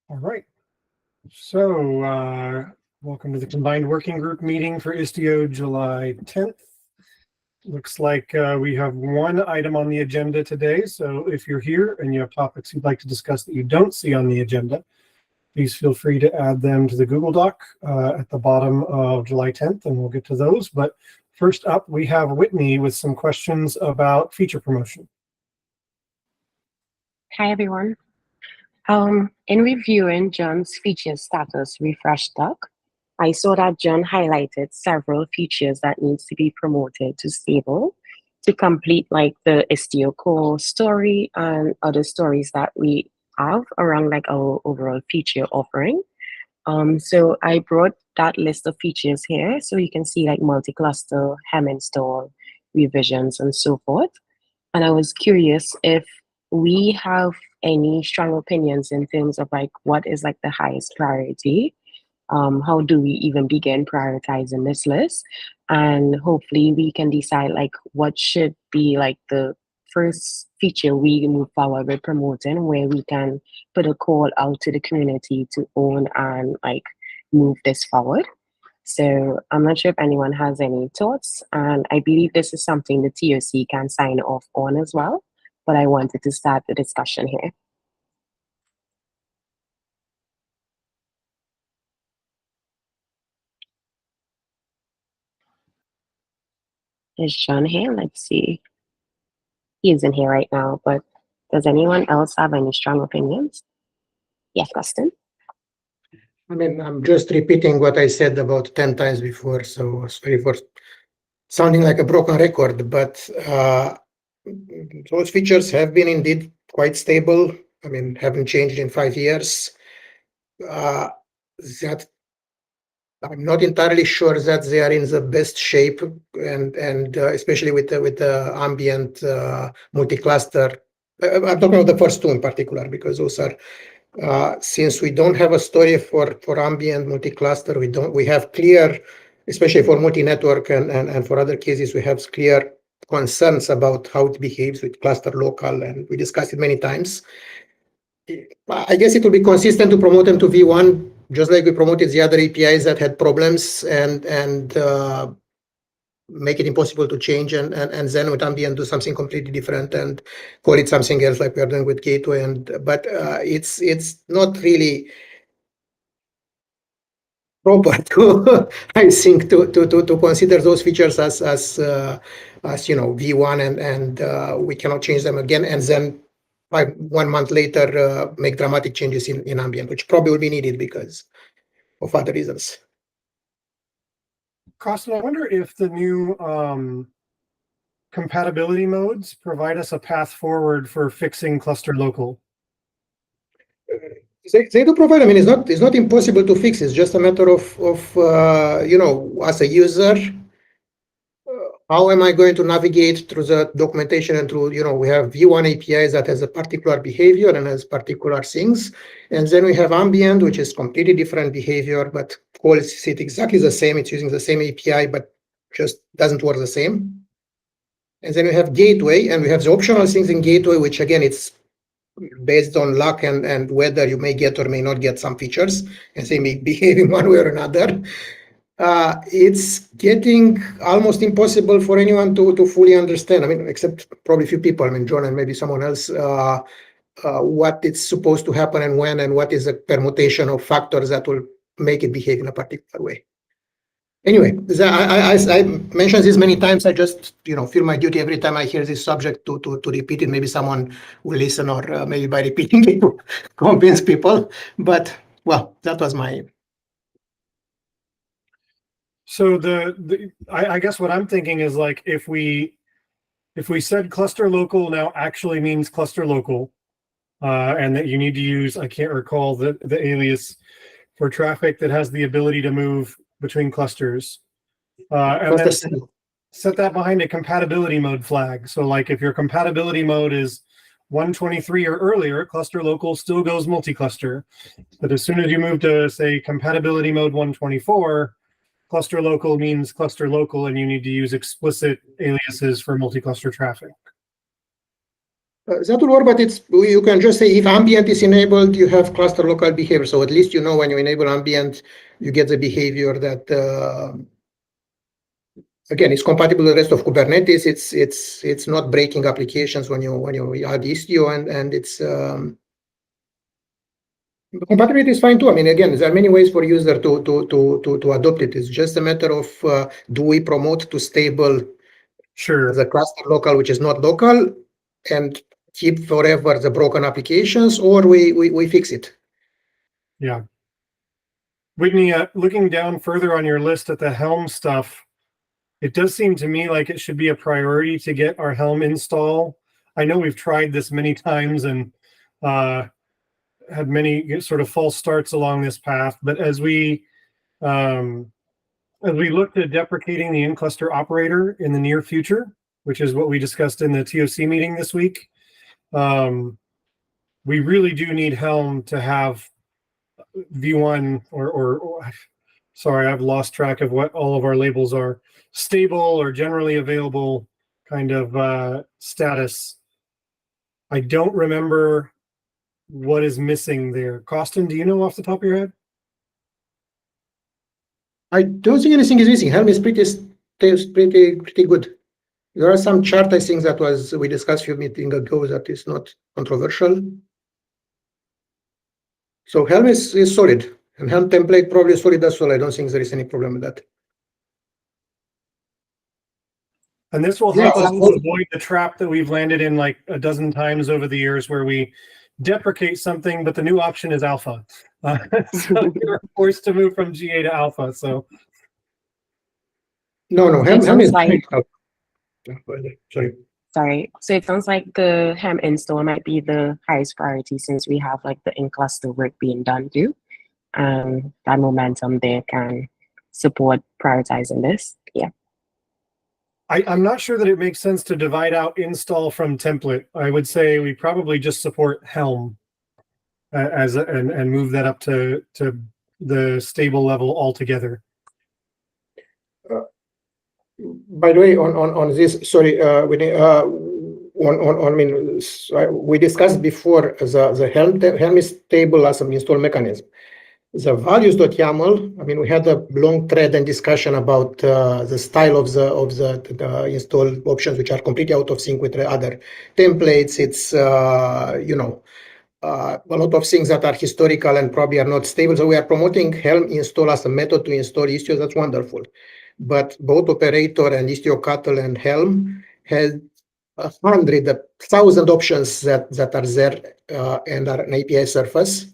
All right. So, welcome to the combined working group meeting for Istio July 10th. Looks like we have one item on the agenda today. So if you're here and you have topics you'd like to discuss that you don't see on the agenda, please feel free to add them to the Google Doc at the bottom of July 10th, and we'll get to those. But first up, we have Whitney with some questions about feature promotion. Hi, everyone. In reviewing John's feature status refresh doc, I saw that John highlighted several features that needs to be promoted to stable to complete like the Istio core story and other stories that we have around like our overall feature offering. So I brought that list of features here so you can see like multi-cluster, hem install, revisions, and so forth. And I was curious if we have any strong opinions in terms of like what is like the highest priority. How do we even begin prioritizing this list? And hopefully we can decide like what should be like the first feature we move forward with promoting, where we can put a call out to the community to own and like move this forward. So I'm not sure if anyone has any thoughts, and I believe this is something the TOC can sign off on as well, but I wanted to start the discussion here. Is John here? Let's see. He isn't here right now, but does anyone else have any strong opinions? Yes, Justin? I mean, I'm just repeating what I said about 10 times before, so sorry for sounding like a broken record, but those features have been indeed quite stable. I mean, haven't changed in 5 years. That I'm not entirely sure that they are in the best shape, and especially with the ambient multi-cluster. I'm talking about the first two in particular because those are since we don't have a story for ambient multi-cluster, we have clear, especially for multi-network and for other cases, we have clear concerns about how it behaves with cluster local, and we discussed it many times. I guess it will be consistent to promote them to V1, just like we promoted the other APIs that had problems and make it impossible to change, and then with ambient do something completely different and call it something else like we are doing with gateway. But it's not really proper to I think to consider those features as V1 and we cannot change them again, and then 1 month later make dramatic changes in ambient, which probably will be needed because of other reasons. Costin, I wonder if the new compatibility modes provide us a path forward for fixing cluster local. They do provide. I mean, it's not impossible to fix. It's just a matter of as a user, how am I going to navigate through the documentation and through, we have V1 APIs that has a particular behavior and has particular things. And then we have ambient, which is completely different behavior, but calls it exactly the same. It's using the same API, but just doesn't work the same. And then we have gateway, and we have the optional things in gateway, which again, it's based on luck and whether you may get or may not get some features, and they may behave in one way or another. It's getting almost impossible for anyone to fully understand. I mean, except probably a few people. I mean, John and maybe someone else. What it's supposed to happen and when, and what is a permutation of factors that will make it behave in a particular way. Anyway, I mentioned this many times. I just feel my duty every time I hear this subject to repeat it. Maybe someone will listen, or maybe by repeating it to convince people. But well, that was my. So I guess what I'm thinking is like if we said cluster local now actually means cluster local, and that you need to use, I can't recall the alias for traffic that has the ability to move between clusters, and then set that behind a compatibility mode flag. So like if your compatibility mode is 123 or earlier, cluster local still goes multi-cluster. But as soon as you move to, say, compatibility mode 124, cluster local means cluster local, and you need to use explicit aliases for multi-cluster traffic. That will work, but you can just say if ambient is enabled, you have cluster local behavior. So at least you know when you enable ambient, you get the behavior that again is compatible with the rest of Kubernetes. It's not breaking applications when you add Istio, and it's compatibility is fine too. I mean, again, there are many ways for user to adopt it. It's just a matter of do we promote to stable Sure. the cluster local, which is not local, and keep forever the broken applications, or we fix it. Yeah. Whitney, looking down further on your list at the Helm stuff, it does seem to me like it should be a priority to get our Helm install. I know we've tried this many times and had many sort of false starts along this path, but as we look to deprecating the in-cluster operator in the near future, which is what we discussed in the TOC meeting this week, we really do need Helm to have V1 or sorry, I've lost track of what all of our labels are, stable or generally available kind of status. I don't remember what is missing there. Costin, do you know off the top of your head? I don't think anything is missing. Helm is pretty good. There are some chart I think that we discussed a few meetings ago that is not controversial. So Helm is solid, and Helm template probably is solid as well. I don't think there is any problem with that. And this will help us to avoid the trap that we've landed in like a dozen times over the years where we deprecate something, but the new option is alpha. So you're forced to move from GA to alpha. So no, Helm is like, sorry. So it sounds like the Helm install might be the highest priority since we have like the in-cluster work being done too. That momentum there can support prioritizing this. Yeah. I'm not sure that it makes sense to divide out install from template. I would say we probably just support Helm and move that up to the stable level altogether. By the way, on this, sorry, we discussed before the Helm is stable as an install mechanism. The values.yaml, I mean, we had a long thread and discussion about the style of the install options, which are completely out of sync with the other templates. It's, a lot of things that are historical and probably are not stable. So we are promoting Helm install as a method to install Istio. That's wonderful. But both operator and Istio Cattle and Helm had 1,000 options that are there and are an API surface.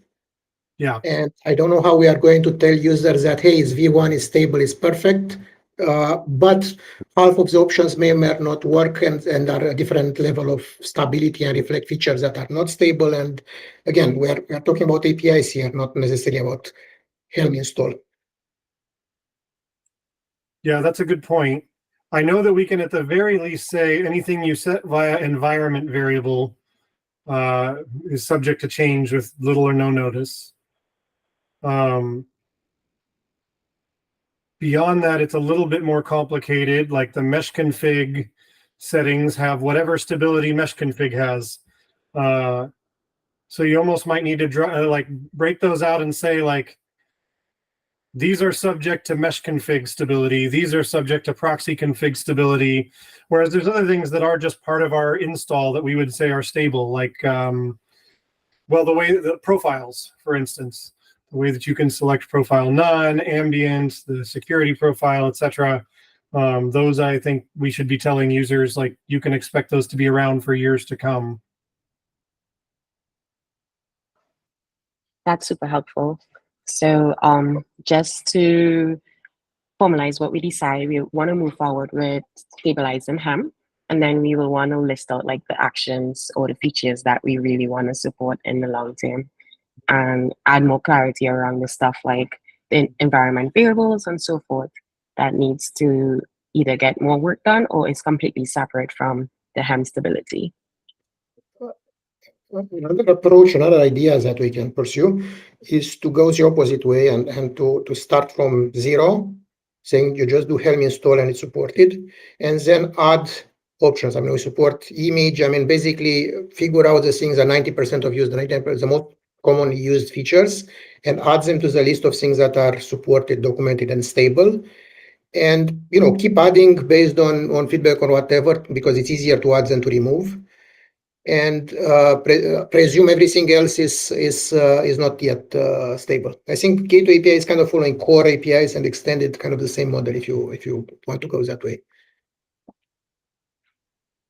Yeah. And I don't know how we are going to tell users that, hey, it's V1 is stable, is perfect, but half of the options may or may not work and are a different level of stability and reflect features that are not stable. And again, we are talking about APIs here, not necessarily about Helm install. Yeah, that's a good point. I know that we can at the very least say anything you set via environment variable is subject to change with little or no notice. Beyond that, it's a little bit more complicated, like the mesh config settings have whatever stability mesh config has. So you almost might need to break those out and say like, these are subject to mesh config stability. These are subject to proxy config stability. Whereas there's other things that are just part of our install that we would say are stable, like, well, the way the profiles, for instance, the way that you can select profile none, ambient, the security profile, etc. Those I think we should be telling users like you can expect those to be around for years to come. That's super helpful. So just to formalize what we decide, we want to move forward with stabilizing Helm, and then we will want to list out like the actions or the features that we really want to support in the long term, and add more clarity around the stuff like the environment variables and so forth that needs to either get more work done or is completely separate from the Helm stability. Another approach, another idea that we can pursue is to go the opposite way and to start from zero, saying you just do Helm install and it's supported, and then add options. I mean, we support image. I mean, basically figure out the things that 90% of used, the most commonly used features, and add them to the list of things that are supported, documented, and stable. And keep adding based on feedback or whatever, because it's easier to add than to remove. And presume everything else is not yet stable. I think gateway API is kind of following core APIs and extended kind of the same model if you want to go that way.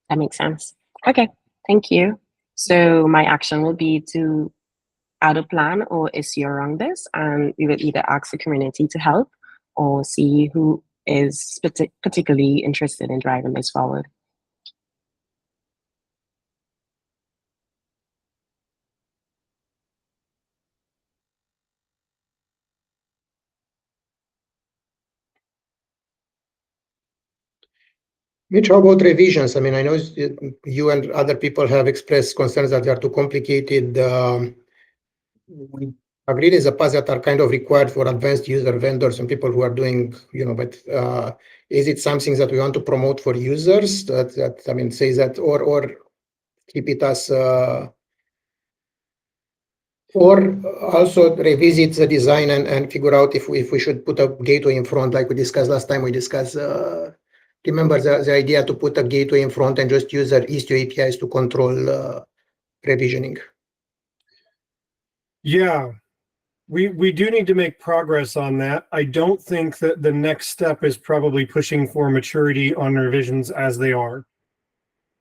That makes sense. Okay, thank you. So my action will be to add a plan or issue around this, and we will either ask the community to help or see who is particularly interested in driving this forward. Mitch, how about revisions? I mean, I know you and other people have expressed concerns that they are too complicated. We agreed in the past that are kind of required for advanced user vendors and people who are doing, but is it something that we want to promote for users that I mean, say that, or keep it as, or also revisit the design and figure out if we should put a gateway in front, like we discussed last time. We discussed, remember the idea to put a gateway in front and just use our Istio APIs to control revisioning. Yeah, we do need to make progress on that. I don't think that the next step is probably pushing for maturity on revisions as they are.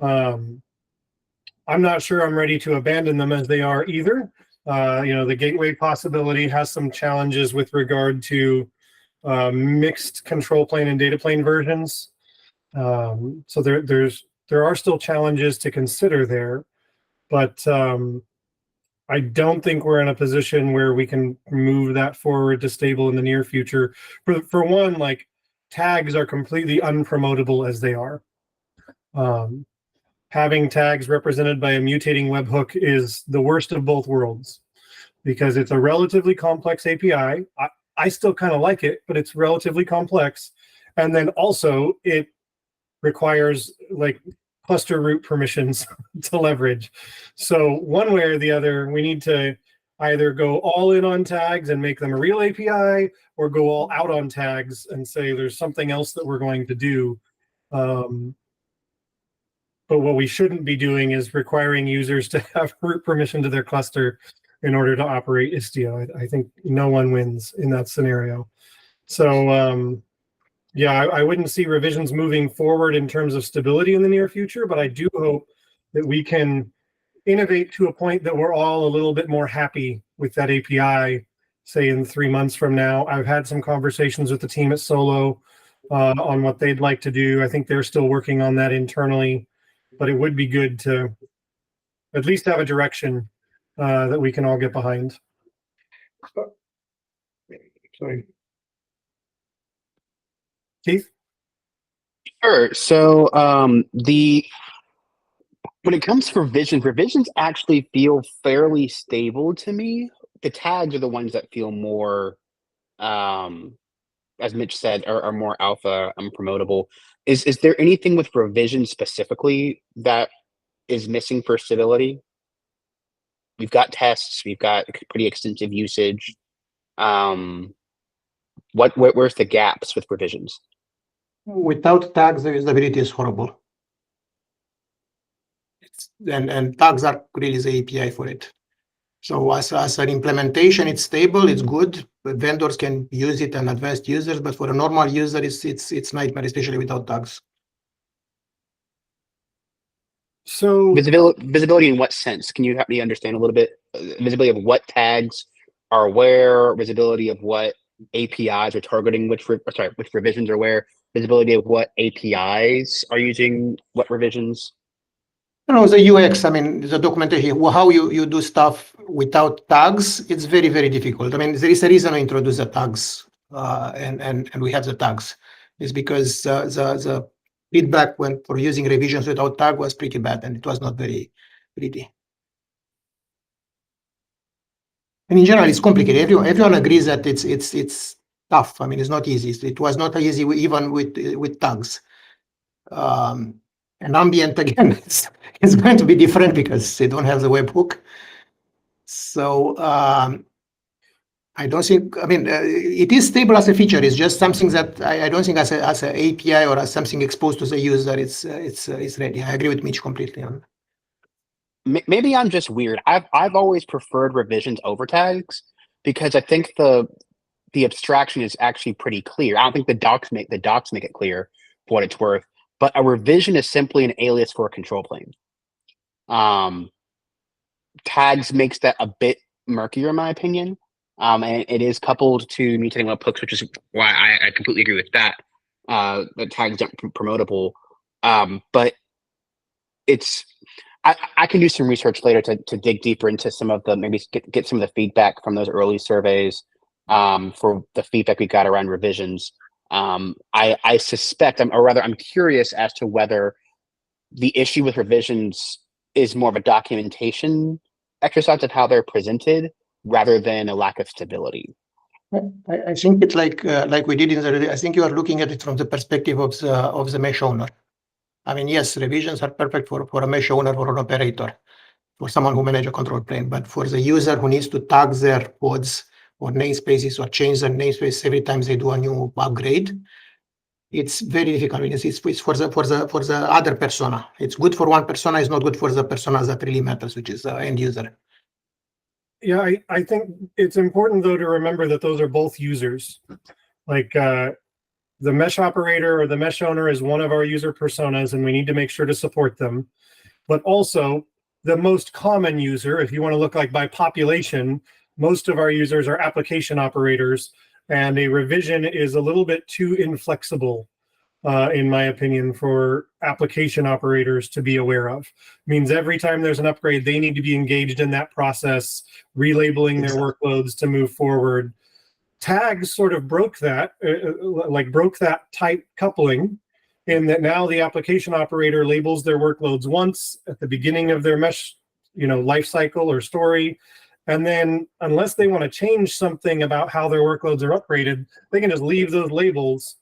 I'm not sure I'm ready to abandon them as they are either. The gateway possibility has some challenges with regard to mixed control plane and data plane versions. So there are still challenges to consider there, but I don't think we're in a position where we can move that forward to stable in the near future. For one, like, tags are completely unpromotable as they are. Having tags represented by a mutating webhook is the worst of both worlds, because it's a relatively complex API. I still kind of like it, but it's relatively complex. And then also it requires like cluster root permissions to leverage. So one way or the other, we need to either go all in on tags and make them a real API, or go all out on tags and say there's something else that we're going to do. But what we shouldn't be doing is requiring users to have root permission to their cluster in order to operate Istio. I think no one wins in that scenario. So yeah, I wouldn't see revisions moving forward in terms of stability in the near future, but I do hope that we can innovate to a point that we're all a little bit more happy with that API, say in 3 months from now. I've had some conversations with the team at Solo on what they'd like to do. I think they're still working on that internally, but it would be good to at least have a direction that we can all get behind. Sorry. Keith? Sure. So when it comes to revisions actually feel fairly stable to me. The tags are the ones that feel more, as Mitch said, are more alpha, unpromotable. Is there anything with revision specifically that is missing for stability? We've got tests, we've got pretty extensive usage. Where's the gaps with revisions? Without tags, the usability is horrible. And tags are really the API for it. So as an implementation, it's stable, it's good. But vendors can use it and advanced users, but for a normal user, it's nightmare, especially without tags. So Visibility in what sense? Can you help me understand a little bit? Visibility of what tags are where, visibility of what APIs are targeting, which revisions are where, visibility of what APIs are using what revisions? The UX, I mean, the documentation, how you do stuff without tags, it's very, very difficult. I mean, there is a reason I introduced the tags, and we have the tags. It's because the feedback for using revisions without tag was pretty bad, and it was not very pretty. And in general, it's complicated. Everyone agrees that it's tough. I mean, it's not easy. It was not easy even with tags. And ambient again is going to be different because they don't have the webhook. So I don't think, I mean, it is stable as a feature. It's just something that I don't think as an API or as something exposed to the user, it's ready. I agree with Mitch completely on. Maybe I'm just weird. I've always preferred revisions over tags because I think the abstraction is actually pretty clear. I don't think the docs make it clear for what it's worth. But a revision is simply an alias for a control plane. Tags makes that a bit murkier, in my opinion. And it is coupled to mutating webhooks, which is why I completely agree with that. That tags aren't promotable. But it's I can do some research later to dig deeper into some of the maybe get some of the feedback from those early surveys for the feedback we got around revisions. I suspect, or rather, I'm curious as to whether the issue with revisions is more of a documentation exercise of how they're presented rather than a lack of stability. I think it's like we did in the. I think you are looking at it from the perspective of the mesh owner. I mean, yes, revisions are perfect for a mesh owner or an operator, for someone who manages a control plane. But for the user who needs to tag their pods or namespaces or change their namespace every time they do a new upgrade, it's very difficult. I mean, it's for the other persona. It's good for one persona. It's not good for the persona that really matters, which is the end user. Yeah, I think it's important though to remember that those are both users. Like the mesh operator or the mesh owner is one of our user personas, and we need to make sure to support them. But also, the most common user, if you want to look like by population, most of our users are application operators, and a revision is a little bit too inflexible, in my opinion, for application operators to be aware of. It means every time there's an upgrade, they need to be engaged in that process, relabeling their workloads to move forward. Tags sort of broke that, broke that tight coupling, in that now the application operator labels their workloads once at the beginning of their mesh, life cycle or story, and then unless they want to change something about how their workloads are upgraded, they can just leave those labels.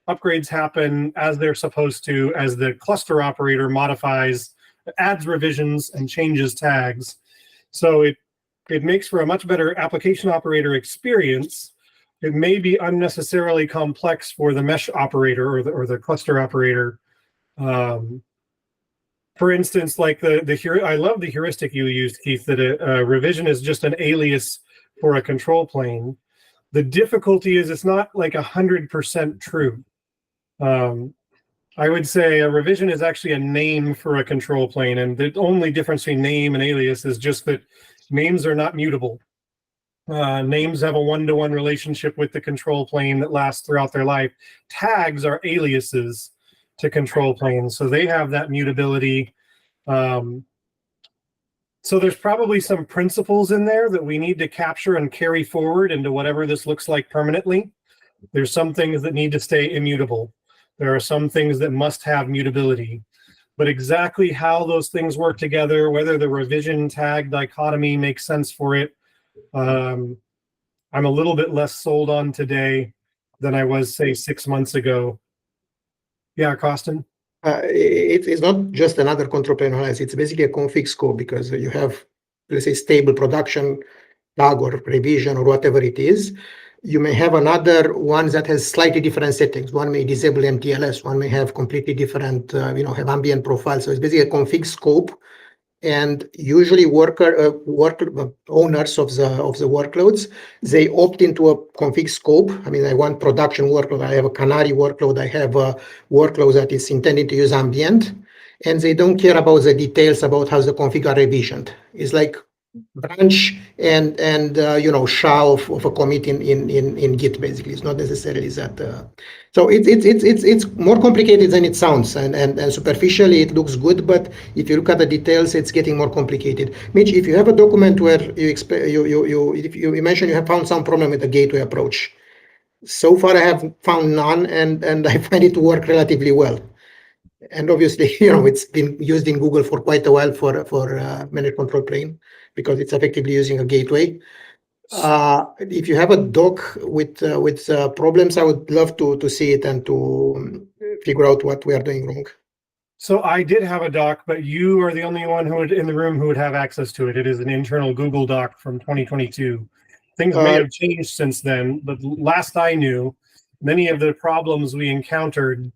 Upgrades happen as they're supposed to, as the cluster operator modifies, adds revisions, and changes tags. So it makes for a much better application operator experience. It may be unnecessarily complex for the mesh operator or the cluster operator. For instance, like I love the heuristic you used, Keith, that a revision is just an alias for a control plane. The difficulty is it's not like 100% true. I would say a revision is actually a name for a control plane, and the only difference between name and alias is just that names are not mutable. Names have a one-to-one relationship with the control plane that lasts throughout their life. Tags are aliases to control planes, so they have that mutability. So there's probably some principles in there that we need to capture and carry forward into whatever this looks like permanently. There's some things that need to stay immutable. There are some things that must have mutability. But exactly how those things work together, whether the revision tag dichotomy makes sense for it, I'm a little bit less sold on today than I was, say, 6 months ago. Yeah, Costin? It's not just another control plane analysis. It's basically a config scope because you have, let's say, stable production tag or revision or whatever it is. You may have another one that has slightly different settings. One may disable MTLS. One may have completely different, have ambient profiles. So it's basically a config scope. And usually owners of the workloads, they opt into a config scope. I mean, I want production workload. I have a canary workload. I have a workload that is intended to use ambient, and they don't care about the details about how the config are revisioned. It's like branch and SHA of a commit in Git. Basically, it's not necessarily that. So it's more complicated than it sounds, and superficially it looks good, but if you look at the details, it's getting more complicated. Mitch, if you have a document where you mentioned you have found some problem with the gateway approach, so far I have found none, and I find it to work relatively well. And obviously, it's been used in Google for quite a while for managed control plane because it's effectively using a gateway. If you have a doc with problems, I would love to see it and to figure out what we are doing wrong. So I did have a doc, but you are the only one who would in the room who would have access to it. It is an internal Google Doc from 2022. Things may have changed since then, but last I knew, many of the problems we encountered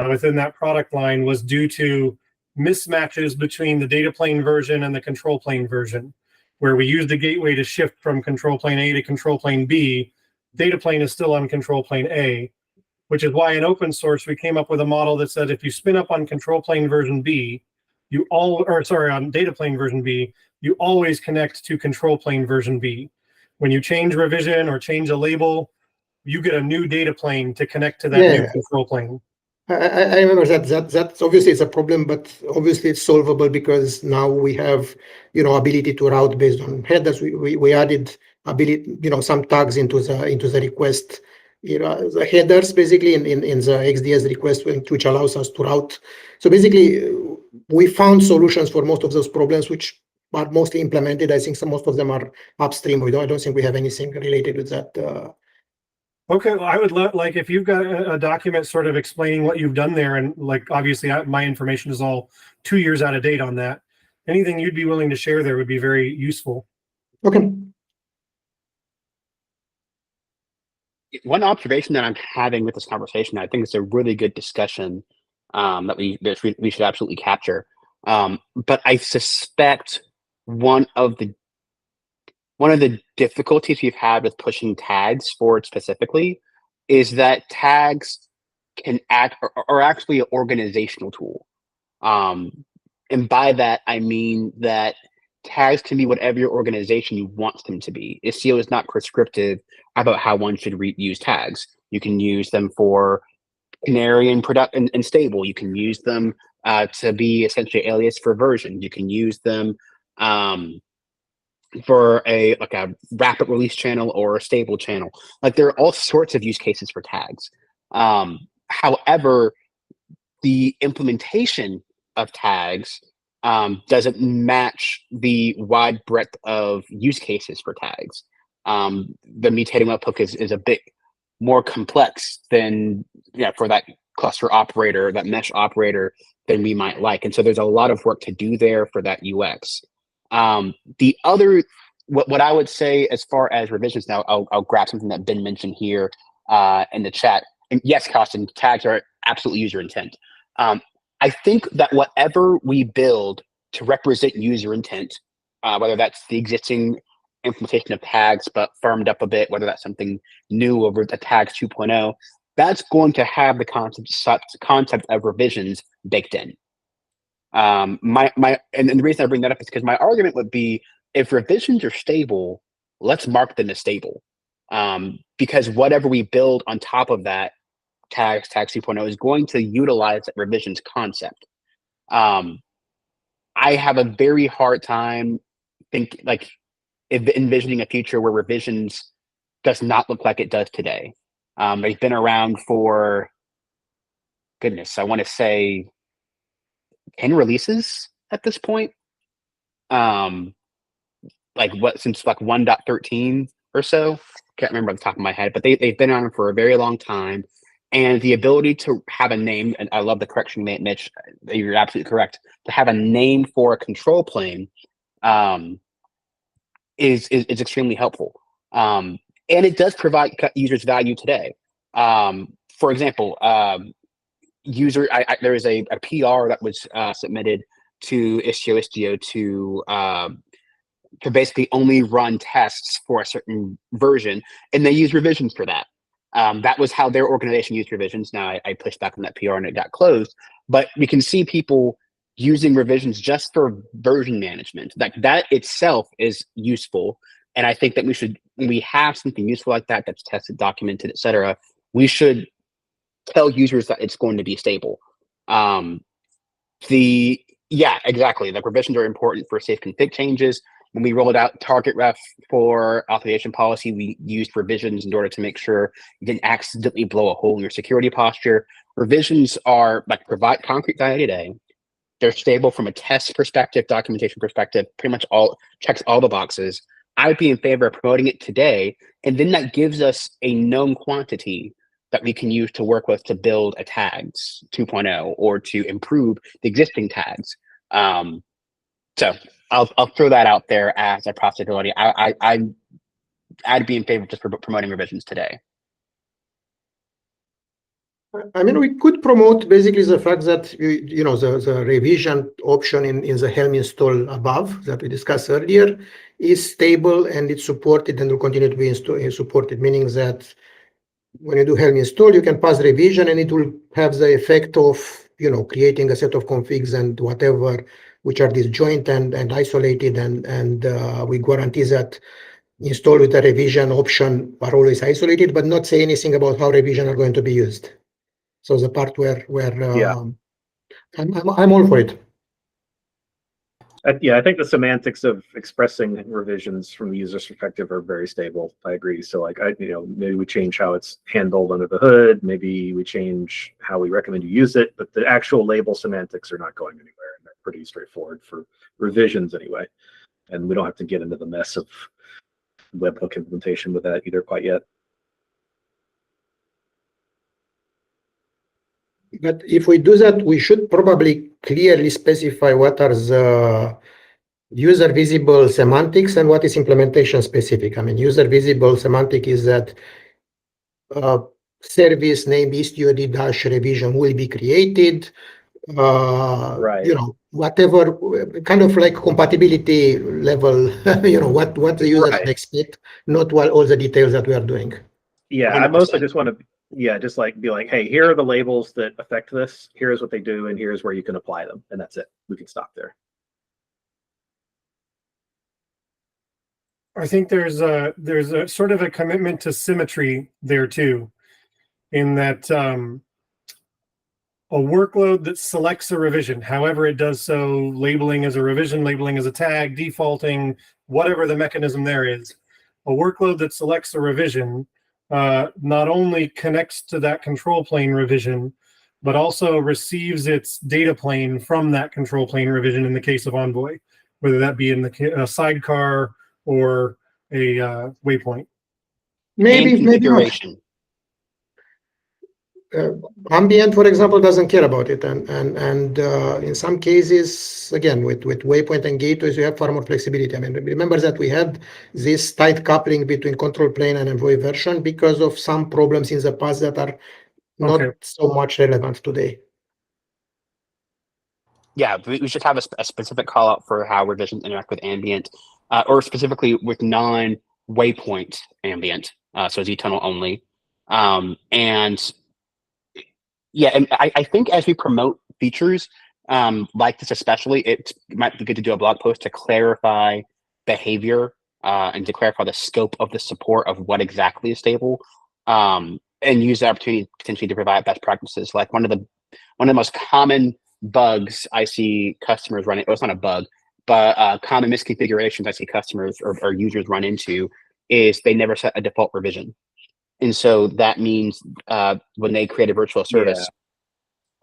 within that product line was due to mismatches between the data plane version and the control plane version, where we used a gateway to shift from control plane A to control plane B. Data plane is still on control plane A, which is why in open source we came up with a model that said if you spin up on control plane version B, on data plane version B, you always connect to control plane version B. When you change revision or change a label, you get a new data plane to connect to that new control plane. I remember that's obviously it's a problem, but obviously it's solvable because now we have, ability to route based on headers. We added ability, some tags into the request, the headers basically in the XDS request, which allows us to route. So basically, we found solutions for most of those problems, which are mostly implemented. I think most of them are upstream. I don't think we have anything related with that. Okay, well, I would like if you've got a document sort of explaining what you've done there, and like obviously my information is all 2 years out of date on that. Anything you'd be willing to share there would be very useful. Okay. One observation that I'm having with this conversation, I think it's a really good discussion that we should absolutely capture. But I suspect one of the difficulties we've had with pushing tags forward specifically is that tags can are actually an organizational tool. And by that, I mean that tags can be whatever your organization wants them to be. Istio is not prescriptive about how one should use tags. You can use them for canary and product and stable. You can use them to be essentially alias for version. You can use them for a rapid release channel or a stable channel. Like there are all sorts of use cases for tags. However, the implementation of tags doesn't match the wide breadth of use cases for tags. The mutating webhook is a bit more complex than for that cluster operator, that mesh operator than we might like. And so there's a lot of work to do there for that UX. The other, what I would say as far as revisions now, I'll grab something that Ben mentioned here in the chat. And yes, Costin, tags are absolutely user intent. I think that whatever we build to represent user intent, whether that's the existing implementation of tags but firmed up a bit, whether that's something new over the tags 2.0, that's going to have the concept of revisions baked in. And the reason I bring that up is because my argument would be if revisions are stable, let's mark them as stable. Because whatever we build on top of that, tags 2.0 is going to utilize that revisions concept. I have a very hard time envisioning a future where revisions does not look like it does today. They've been around for, goodness, I want to say 10 releases at this point. Since 1.13 or so. Can't remember off the top of my head, but they've been on for a very long time. And the ability to have a name, and I love the correction, Mitch, you're absolutely correct, to have a name for a control plane is extremely helpful. And it does provide users value today. For example, there is a PR that was submitted to Istio to basically only run tests for a certain version, and they use revisions for that. That was how their organization used revisions. Now I pushed back on that PR and it got closed, but we can see people using revisions just for version management. That itself is useful. And I think that when we have something useful like that, that's tested, documented, etc., we should tell users that it's going to be stable. Exactly. The revisions are important for safe config changes. When we rolled out target ref for authorization policy, we used revisions in order to make sure you didn't accidentally blow a hole in your security posture. Revisions are provide concrete value today. They're stable from a test perspective, documentation perspective, pretty much checks all the boxes. I would be in favor of promoting it today, and then that gives us a known quantity that we can use to work with to build a tags 2.0 or to improve the existing tags. So I'll throw that out there as a possibility. I'd be in favor of just promoting revisions today. I mean, we could promote basically the fact that, you know, the revision option in the Helm install above that we discussed earlier is stable and it's supported and will continue to be supported, meaning that when you do Helm install, you can pass revision and it will have the effect of, you know, creating a set of configs and whatever, which are disjoint and isolated, and we guarantee that install with the revision option are always isolated, but not say anything about how revision are going to be used. So the part where Yeah. I'm all for it. Yeah, I think the semantics of expressing revisions from the user's perspective are very stable. I agree. So like, maybe we change how it's handled under the hood. Maybe we change how we recommend you use it, but the actual label semantics are not going anywhere. And they're pretty straightforward for revisions anyway. And we don't have to get into the mess of webhook implementation with that either quite yet. But if we do that, we should probably clearly specify what are the user visible semantics and what is implementation specific. I mean, user visible semantic is that service name Istio WG-revision will be created. Right. You know, whatever kind of like compatibility level, you know, what the user Right. can expect, not what all the details that we are doing. Yeah, I 100%. mostly just want to, just like be like, hey, here are the labels that affect this. Here's what they do, and here's where you can apply them, and that's it. We can stop there. I think there's a sort of a commitment to symmetry there too, in that a workload that selects a revision, however it does so, labeling as a revision, labeling as a tag, defaulting, whatever the mechanism there is, a workload that selects a revision not only connects to that control plane revision, but also receives its data plane from that control plane revision in the case of Envoy, whether that be in the sidecar or a waypoint. Maybe not. Configuration. Ambient, for example, doesn't care about it, and in some cases, again, with waypoint and gateways, you have far more flexibility. I mean, remember that we had this tight coupling between control plane and Envoy version because of some problems in the past that are not so much relevant today. Yeah, we should have a specific call out for how revisions interact with ambient, or specifically with non-waypoint ambient, so Z-tunnel only. And yeah, and I think as we promote features like this, especially, it might be good to do a blog post to clarify behavior and to clarify the scope of the support of what exactly is stable, and use the opportunity potentially to provide best practices. Like one of the most common bugs I see customers running, well, it's not a bug, but common misconfigurations I see customers or users run into is they never set a default revision. And so that means when they create a virtual service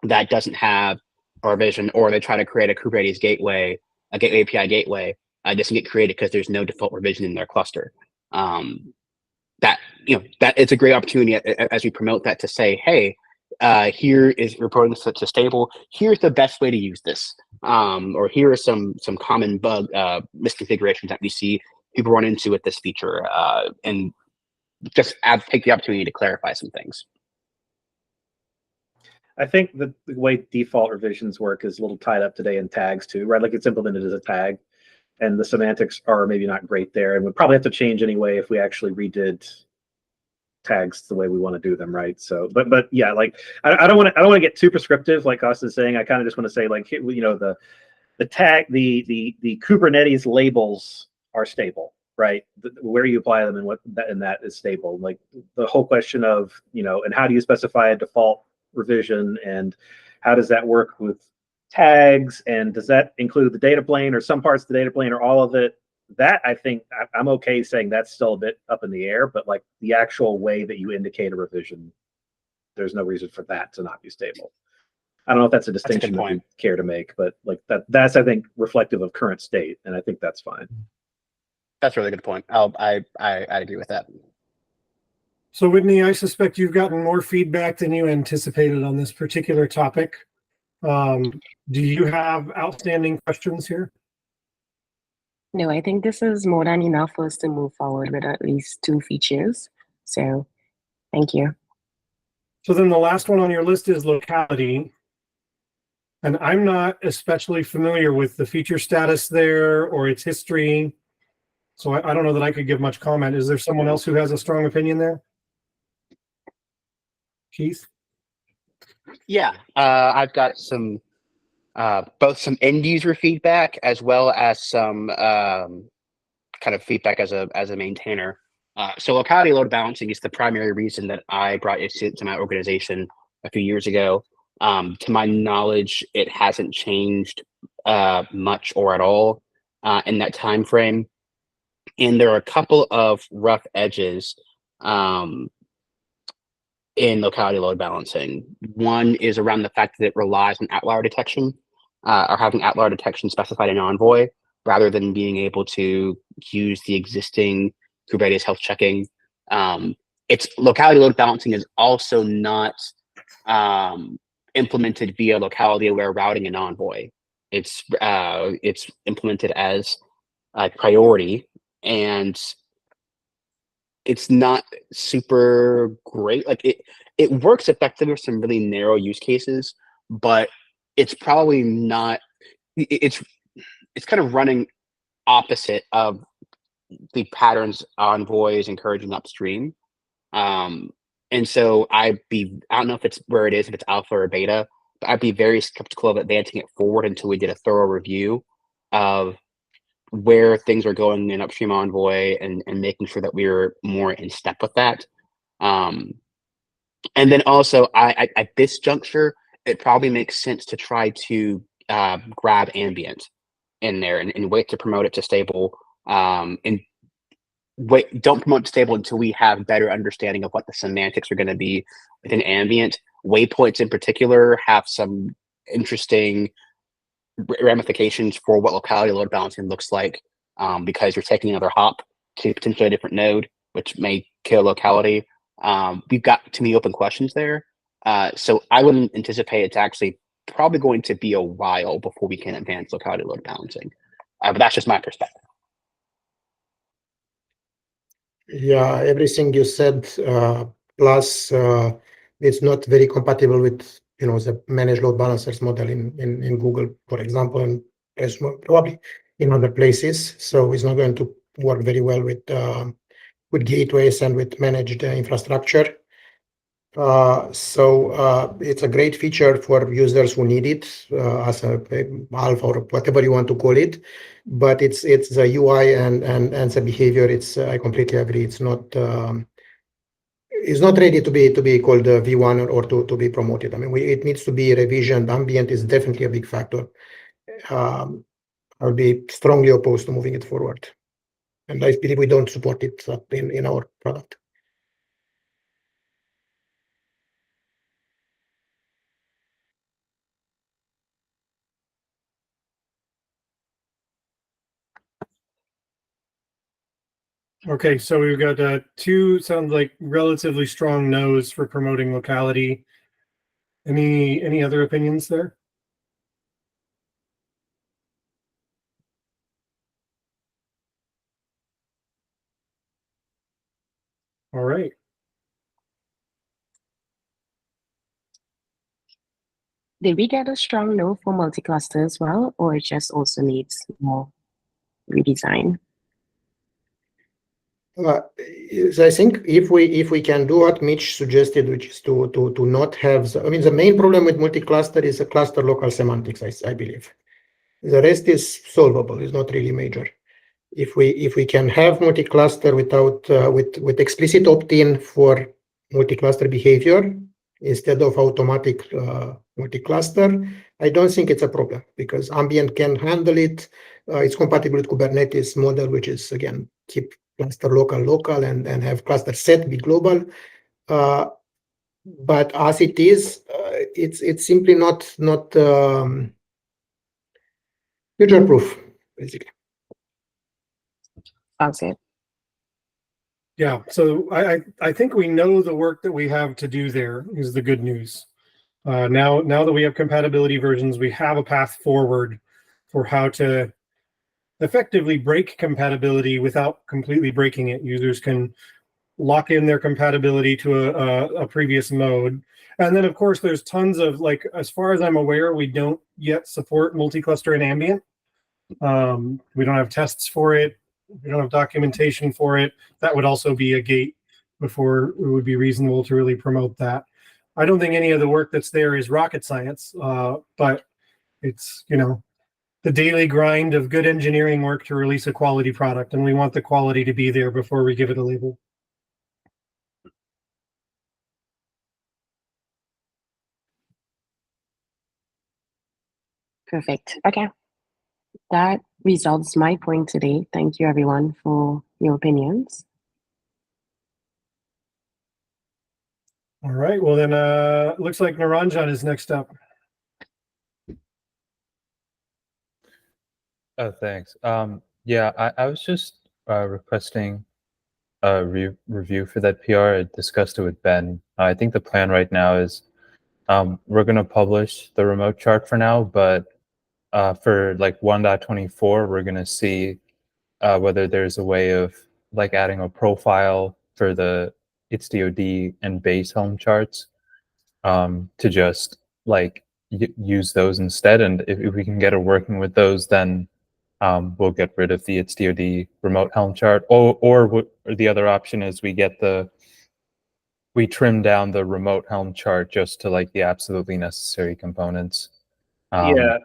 that doesn't have a revision, or they try to create a Kubernetes gateway, a gateway API gateway, it doesn't get created because there's no default revision in their cluster. That it's a great opportunity as we promote that to say, hey, here is reporting this to stable. Here's the best way to use this, or here are some common bug misconfigurations that we see people run into with this feature, and just take the opportunity to clarify some things. I think the way default revisions work is a little tied up today in tags too, right? Like it's implemented as a tag, and the semantics are maybe not great there, and would probably have to change anyway if we actually redid tags the way we want to do them, right? So, but yeah, like I don't want to get too prescriptive, like Austin is saying. I kind of just want to say, like, the tag, the Kubernetes labels are stable, right? Where you apply them and that is stable. Like the whole question of, and how do you specify a default revision, and how does that work with tags, and does that include the data plane or some parts of the data plane or all of it? That I think I'm okay saying that's still a bit up in the air, but like the actual way that you indicate a revision, there's no reason for that to not be stable. I don't know if that's a distinction that we care to make, but like that's I think reflective of current state, and I think that's fine. That's a really good point. I agree with that. So Whitney, I suspect you've gotten more feedback than you anticipated on this particular topic. Do you have outstanding questions here? No, I think this is more than enough for us to move forward with at least 2 features. So thank you. So then the last one on your list is locality. And I'm not especially familiar with the feature status there or its history. So I don't know that I could give much comment. Is there someone else who has a strong opinion there? Keith? Yeah, I've got some both some end user feedback as well as some kind of feedback as a maintainer. So locality load balancing is the primary reason that I brought it to my organization a few years ago. To my knowledge, it hasn't changed much or at all in that time frame. And there are a couple of rough edges in locality load balancing. One is around the fact that it relies on outlier detection or having outlier detection specified in Envoy rather than being able to use the existing Kubernetes health checking. Its locality load balancing is also not implemented via locality aware routing in Envoy. It's implemented as a priority, and it's not super great. Like it works effectively with some really narrow use cases, but it's probably not. It's kind of running opposite of the patterns Envoy is encouraging upstream. And so I don't know if it's where it is, if it's alpha or beta, but I'd be very skeptical of advancing it forward until we did a thorough review of where things are going in upstream Envoy and making sure that we're more in step with that. And then also, I at this juncture, it probably makes sense to try to grab ambient in there and wait to promote it to stable. And don't promote to stable until we have better understanding of what the semantics are going to be within ambient. Waypoints in particular have some interesting ramifications for what locality load balancing looks like, because you're taking another hop to potentially a different node, which may kill locality. We've got too many open questions there. So I wouldn't anticipate it's actually probably going to be a while before we can advance locality load balancing. But that's just my perspective. Yeah, everything you said, plus it's not very compatible with the managed load balancers model in Google, for example, and as probably in other places. So it's not going to work very well with gateways and with managed infrastructure. So it's a great feature for users who need it as a alpha or whatever you want to call it. But it's the UI and the behavior. I completely agree. It's not ready to be called V1 or to be promoted. I mean, it needs to be revisioned. Ambient is definitely a big factor. I'll be strongly opposed to moving it forward, and I believe we don't support it in our product. Okay, so we've got 2 sound like relatively strong no's for promoting locality. Any other opinions there? All right. Did we get a strong no for multi-cluster as well, or it just also needs more redesign? So I think if we can do what Mitch suggested, which is to not have the main problem with multi-cluster is the cluster local semantics, I believe. The rest is solvable, it's not really major. If we can have multi-cluster without with explicit opt-in for multi-cluster behavior instead of automatic multi-cluster, I don't think it's a problem because ambient can handle it. It's compatible with Kubernetes model, which is again keep cluster local and have cluster set be global. But as it is, it's simply not future proof, basically. Sounds good. Yeah, so I think we know the work that we have to do there is the good news. Now that we have compatibility versions, we have a path forward for how to effectively break compatibility without completely breaking it. Users can lock in their compatibility to a previous mode. And then of course there's tons of, like, as far as I'm aware, we don't yet support multi-cluster and ambient. We don't have tests for it. We don't have documentation for it. That would also be a gate before it would be reasonable to really promote that. I don't think any of the work that's there is rocket science, but it's, the daily grind of good engineering work to release a quality product, and we want the quality to be there before we give it a label. Perfect. Okay. That resolves my point today. Thank you, everyone, for your opinions. All right. Well, then, looks like Naranjan is next up. Oh, thanks. Yeah, I was just requesting a review for that PR. I discussed it with Ben. I think the plan right now is we're going to publish the remote chart for now, but for like 1.24, we're going to see whether there's a way of like adding a profile for the Istio and base Helm charts to just like use those instead. And if we can get it working with those, then we'll get rid of the Istio remote Helm chart. Or the other option is we trim down the remote Helm chart just to like the absolutely necessary components. Yeah.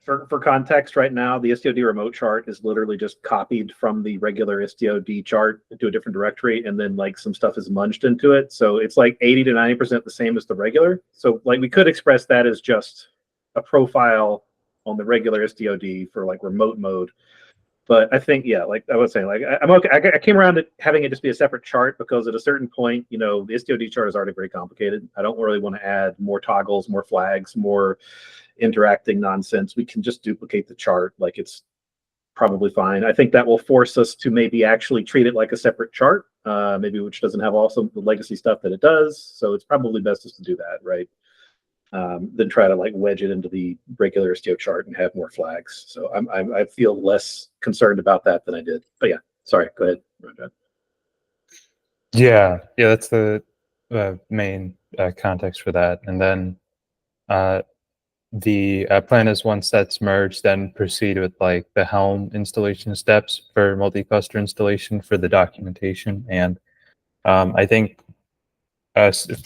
For context, right now, the Istio remote chart is literally just copied from the regular Istio chart into a different directory, and then like some stuff is munged into it. So it's like 80 to 90% the same as the regular. So like we could express that as just a profile on the regular Istio for like remote mode. But I think, yeah, like I was saying, like I'm okay. I came around to having it just be a separate chart because at a certain point, the Istio chart is already very complicated. I don't really want to add more toggles, more flags, more interacting nonsense. We can just duplicate the chart. Like it's probably fine. I think that will force us to maybe actually treat it like a separate chart, maybe which doesn't have also the legacy stuff that it does. So it's probably best just to do that, right? Than try to like wedge it into the regular Istio chart and have more flags. So I feel less concerned about that than I did. But yeah, sorry. Go ahead, Rajan. Yeah, that's the main context for that. And then the plan is once that's merged, then proceed with like the Helm installation steps for multi-cluster installation for the documentation. And I think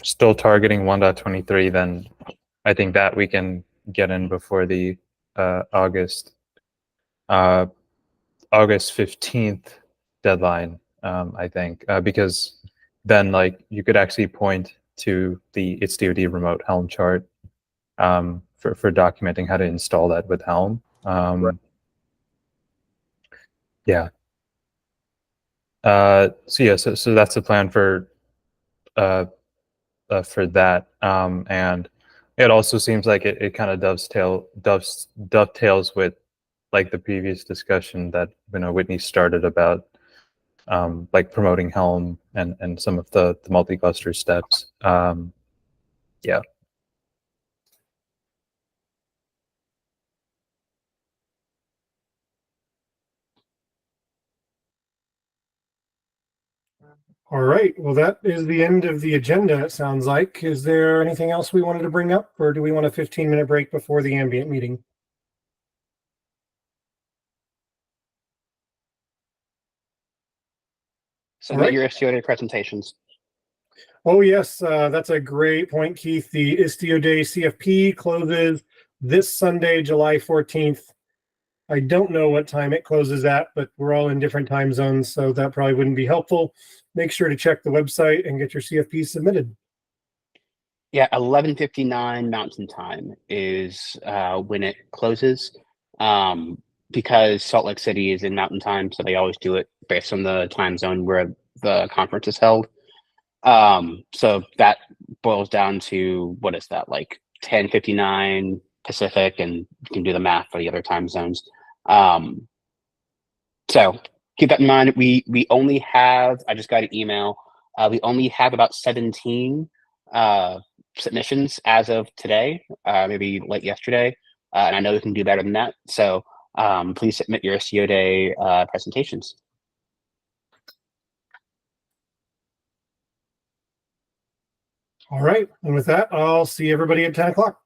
still targeting 1.23, then I think that we can get in before the August 15th deadline, I think, because then like you could actually point to the Istio remote Helm chart for documenting how to install that with Helm. Right. Yeah. So that's the plan for that. And it also seems like it kind of dovetails with like the previous discussion that Whitney started about like promoting Helm and some of the multi-cluster steps. Yeah. All right. Well, that is the end of the agenda, it sounds like. Is there anything else we wanted to bring up, or do we want a 15-minute break before the ambient meeting? Submit right. your Istio presentations. Oh, yes. That's a great point, Keith. The Istio Day CFP closes this Sunday, July 14th. I don't know what time it closes at, but we're all in different time zones, so that probably wouldn't be helpful. Make sure to check the website and get your CFP submitted. Yeah, 11:59 Mountain Time is when it closes, because Salt Lake City is in Mountain Time, so they always do it based on the time zone where the conference is held. So that boils down to, what is that, like 10:59 Pacific, and you can do the math for the other time zones. So keep that in mind. We only have, I just got an email. We only have about 17 submissions as of today, maybe late yesterday. And I know we can do better than that. So please submit your Istio Day presentations. All right. And with that, I'll see everybody at 10 o'clock.